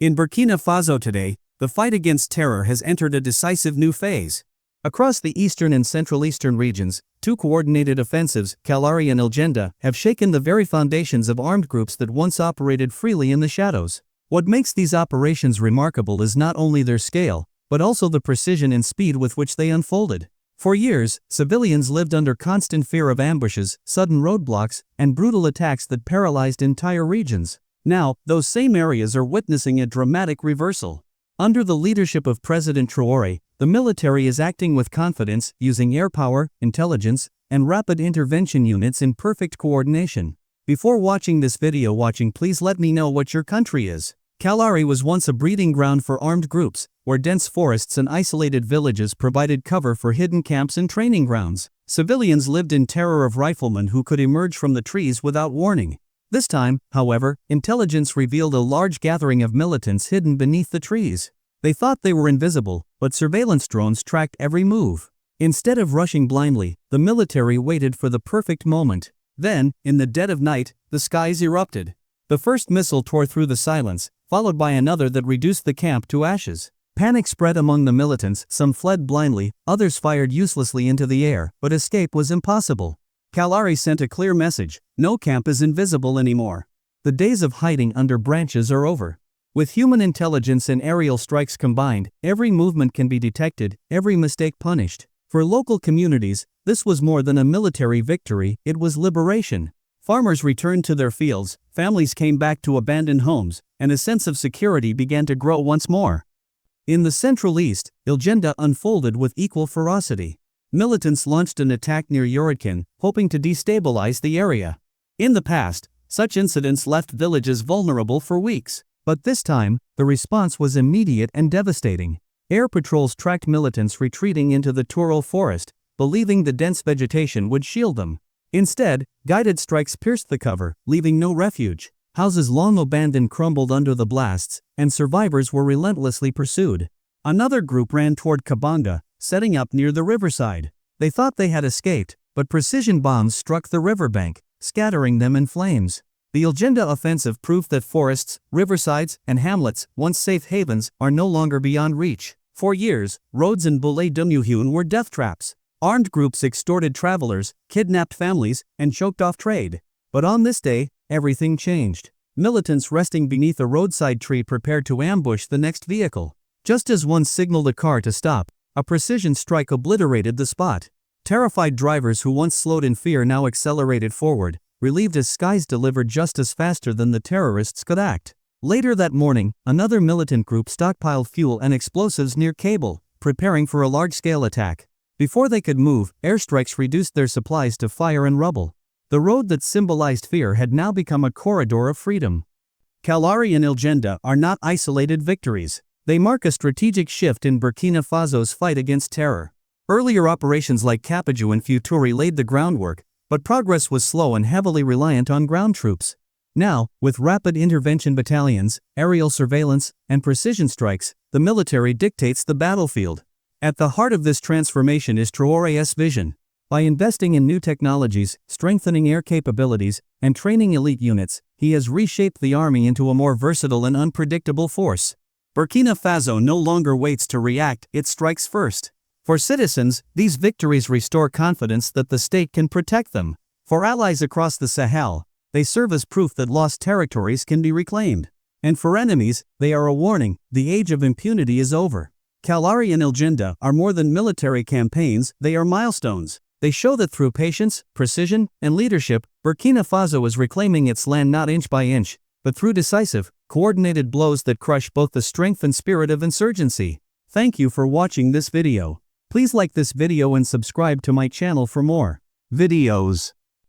In Burkina Faso today, the fight against terror has entered a decisive new phase. Across the eastern and central eastern regions, two coordinated offensives, Kalari and Ilgende, have shaken the very foundations of armed groups that once operated freely in the shadows. What makes these operations remarkable is not only their scale, but also the precision and speed with which they unfolded. For years, civilians lived under constant fear of ambushes, sudden roadblocks, and brutal attacks that paralyzed entire regions. Now, those same areas are witnessing a dramatic reversal. Under the leadership of President Traoré, the military is acting with confidence, using air power, intelligence, and rapid intervention units in perfect coordination. Before watching this video, please let me know what your country is. Kalari was once a breeding ground for armed groups, where dense forests and isolated villages provided cover for hidden camps and training grounds. Civilians lived in terror of riflemen who could emerge from the trees without warning. This time, however, intelligence revealed a large gathering of militants hidden beneath the trees. They thought they were invisible, but surveillance drones tracked every move. Instead of rushing blindly, the military waited for the perfect moment. Then, in the dead of night, the skies erupted. The first missile tore through the silence, followed by another that reduced the camp to ashes. Panic spread among the militants, some fled blindly, others fired uselessly into the air, but escape was impossible. Kalari sent a clear message: no camp is invisible anymore. The days of hiding under branches are over. With human intelligence and aerial strikes combined, every movement can be detected, every mistake punished. For local communities, this was more than a military victory, it was liberation. Farmers returned to their fields, families came back to abandoned homes, and a sense of security began to grow once more. In the Central East, Ilgende unfolded with equal ferocity. Militants launched an attack near Uritkin, hoping to destabilize the area. In the past, such incidents left villages vulnerable for weeks. But this time, the response was immediate and devastating. Air patrols tracked militants retreating into the Traore forest, believing the dense vegetation would shield them. Instead, guided strikes pierced the cover, leaving no refuge. Houses long abandoned crumbled under the blasts, and survivors were relentlessly pursued. Another group ran toward Kabanga, setting up near the riverside. They thought they had escaped, but precision bombs struck the riverbank, scattering them in flames. The Ilgende offensive proved that forests, riversides, and hamlets, once safe havens, are no longer beyond reach. For years, roads in Boulay-Dumuhun were death traps. Armed groups extorted travelers, kidnapped families, and choked off trade. But on this day, everything changed. Militants resting beneath a roadside tree prepared to ambush the next vehicle. Just as one signaled a car to stop, a precision strike obliterated the spot. Terrified drivers who once slowed in fear now accelerated forward, relieved as skies delivered justice faster than the terrorists could act. Later that morning, another militant group stockpiled fuel and explosives near Cable, preparing for a large-scale attack. Before they could move, airstrikes reduced their supplies to fire and rubble. The road that symbolized fear had now become a corridor of freedom. Kalari and Ilgende are not isolated victories. They mark a strategic shift in Burkina Faso's fight against terror. Earlier operations like Kapaju and Futuri laid the groundwork, but progress was slow and heavily reliant on ground troops. Now, with rapid intervention battalions, aerial surveillance, and precision strikes, the military dictates the battlefield. At the heart of this transformation is Traoré's vision. By investing in new technologies, strengthening air capabilities, and training elite units, he has reshaped the army into a more versatile and unpredictable force. Burkina Faso no longer waits to react, it strikes first. For citizens, these victories restore confidence that the state can protect them. For allies across the Sahel, they serve as proof that lost territories can be reclaimed. And for enemies, they are a warning: the age of impunity is over. Kalari and Ilgende are more than military campaigns, they are milestones. They show that through patience, precision, and leadership, Burkina Faso is reclaiming its land not inch by inch, but through decisive, coordinated blows that crush both the strength and spirit of insurgency. Thank you for watching this video. Please like this video and subscribe to my channel for more videos.